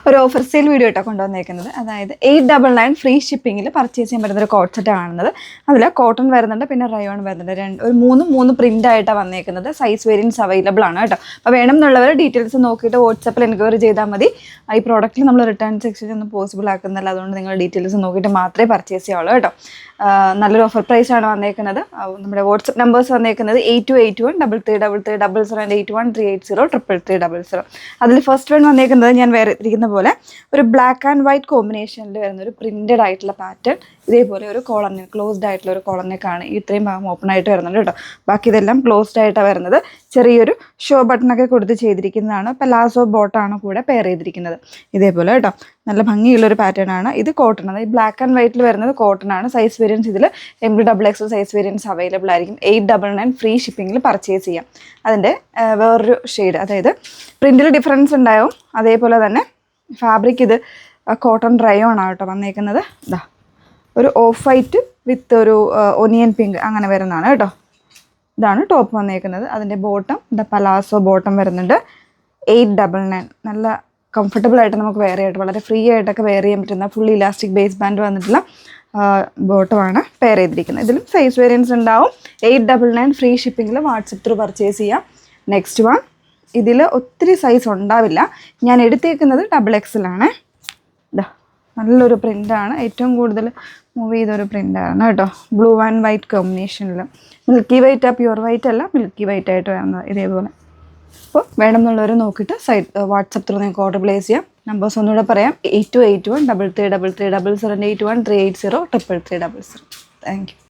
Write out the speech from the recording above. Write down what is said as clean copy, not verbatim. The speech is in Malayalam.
ഒരു ഓഫർ സെയിൽ വീഡിയോ ആയിട്ടാണ് കൊണ്ടുവന്നേക്കുന്നത്. അതായത് 899 ഫ്രീ ഷിപ്പിങ്ങിൽ പർച്ചേസ് ചെയ്യാൻ പറ്റുന്ന ഒരു കോട്ട് സെറ്റാണ് കാണുന്നത്. അതിൽ കോട്ടൺ വരുന്നുണ്ട്, പിന്നെ റയോൺ വരുന്നുണ്ട്. ഒരു മൂന്ന് പ്രിൻ്റ് ആയിട്ടാണ് വന്നേക്കുന്നത്. സൈസ് വേരിയൻസ് അവൈലബിൾ ആണ് കേട്ടോ. അപ്പോൾ വേണമെന്നുള്ളവർ ഡീറ്റെയിൽസ് നോക്കിയിട്ട് വാട്സപ്പിൽ എൻക്വയറി ചെയ്താൽ മതി. ഈ പ്രോഡക്റ്റിൽ നമ്മൾ റിട്ടേൺ സെക്ഷൻ ഒന്നും പോസിബിൾ ആക്കുന്നില്ല, അതുകൊണ്ട് നിങ്ങൾ ഡീറ്റെയിൽസ് നോക്കിയിട്ട് മാത്രമേ പർച്ചേസ് ചെയ്യാവുള്ളൂ കേട്ടോ. നല്ലൊരു ഓഫർ പ്രൈസാണ് വന്നേക്കുന്നത്. നമ്മുടെ വാട്സപ്പ് നമ്പേഴ്സ് വന്നേക്കുന്നത് 8281333300 ആൻഡ് 8138038300. അതിൽ ഫസ്റ്റ് വൺ വന്നേക്കുന്നത് ഞാൻ വേറെ ഇരിക്കുന്ന പോലെ ഒരു ബ്ലാക്ക് ആൻഡ് വൈറ്റ് കോമ്പിനേഷനിൽ വരുന്ന ഒരു പ്രിന്റഡ് ആയിട്ടുള്ള പാറ്റേൺ. ഇതേപോലെ ഒരു കോളർ ക്ലോസ്ഡ് ആയിട്ടുള്ള ഒരു കോളറിനേക്കാണ് ഇത്രയും ഭാഗം ഓപ്പൺ ആയിട്ട് വരുന്നുണ്ട് കേട്ടോ. ബാക്കി ഇതെല്ലാം ക്ലോസ്ഡ് ആയിട്ടാണ് വരുന്നത്. ചെറിയൊരു ഷോ ബട്ടണൊക്കെ കൊടുത്ത് ചെയ്തിരിക്കുന്നതാണ്. പലാസോ ബോട്ടാണ് കൂടെ പെയർ ചെയ്തിരിക്കുന്നത്. ഇതേപോലെ കേട്ടോ, നല്ല ഭംഗിയുള്ളൊരു പാറ്റേൺ ആണ്. ഇത് കോട്ടൺ ആണ്. ഈ ബ്ലാക്ക് ആൻഡ് വൈറ്റിൽ വരുന്നത് കോട്ടൺ ആണ്. സൈസ് വേരിയൻസ് ഇതിൽ MXL സൈസ് വേരിയൻസ് അവൈലബിൾ ആയിരിക്കും. 899 ഫ്രീ ഷിപ്പിങ്ങിൽ പർച്ചേസ് ചെയ്യാം. അതിൻ്റെ വേറൊരു ഷെയ്ഡ്, അതായത് പ്രിൻറ്റിൽ ഡിഫറൻസ് ഉണ്ടാവും. അതേപോലെ തന്നെ ഫാബ്രിക് ഇത് കോട്ടൺ റയോൺ ആണ് കേട്ടോ വന്നേക്കുന്നത്. ഇതാ ഒരു ഓഫ് വൈറ്റ് വിത്ത് ഒരു ഒനിയൻ പിങ്ക് അങ്ങനെ വരുന്നതാണ് കേട്ടോ. ഇതാണ് ടോപ്പ് വന്നേക്കുന്നത്. അതിൻ്റെ ബോട്ടം പലാസോ ബോട്ടം വരുന്നുണ്ട്. 899. നല്ല കംഫർട്ടബിൾ ആയിട്ട് നമുക്ക് വെയർ ആയിട്ട് വളരെ ഫ്രീ ആയിട്ടൊക്കെ വെയർ ചെയ്യാൻ പറ്റുന്ന ഫുൾ ഇലാസ്റ്റിക് ബേസ് ബാൻഡ് വന്നിട്ടുള്ള ബോട്ടമാണ് പെയർ ചെയ്തിരിക്കുന്നത്. ഇതിലും സൈസ് വേരിയൻസ് ഉണ്ടാവും. 899 ഫ്രീ ഷിപ്പിങ്ങിൽ വാട്സപ്പ് ത്രൂ പർച്ചേസ് ചെയ്യാം. നെക്സ്റ്റ് വൺ, ഇതിൽ ഒത്തിരി സൈസ് ഉണ്ടാവില്ല. ഞാൻ എടുത്തേക്കുന്നത് XXL ആണ്. ഇതാ നല്ലൊരു പ്രിൻ്റാണ്. ഏറ്റവും കൂടുതൽ മൂവ് ചെയ്തൊരു പ്രിൻ്റാണ് കേട്ടോ. ബ്ലൂ ആൻഡ് വൈറ്റ് കോമ്പിനേഷനിൽ മിൽക്കി വൈറ്റ്, പ്യുവർ വൈറ്റ് അല്ല, മിൽക്കി വൈറ്റ് ആയിട്ട് വരുന്നത് ഇതേപോലെ. അപ്പോൾ വേണമെന്നുള്ളവർ നോക്കിയിട്ട് വാട്സപ്പ് ത്രൂ നിങ്ങൾക്ക് ഓർഡർ പ്ലേസ് ചെയ്യാം. നമ്പേഴ്സ് ഒന്നുകൂടെ പറയാം: 8281333300 and 8138038300. Thank you.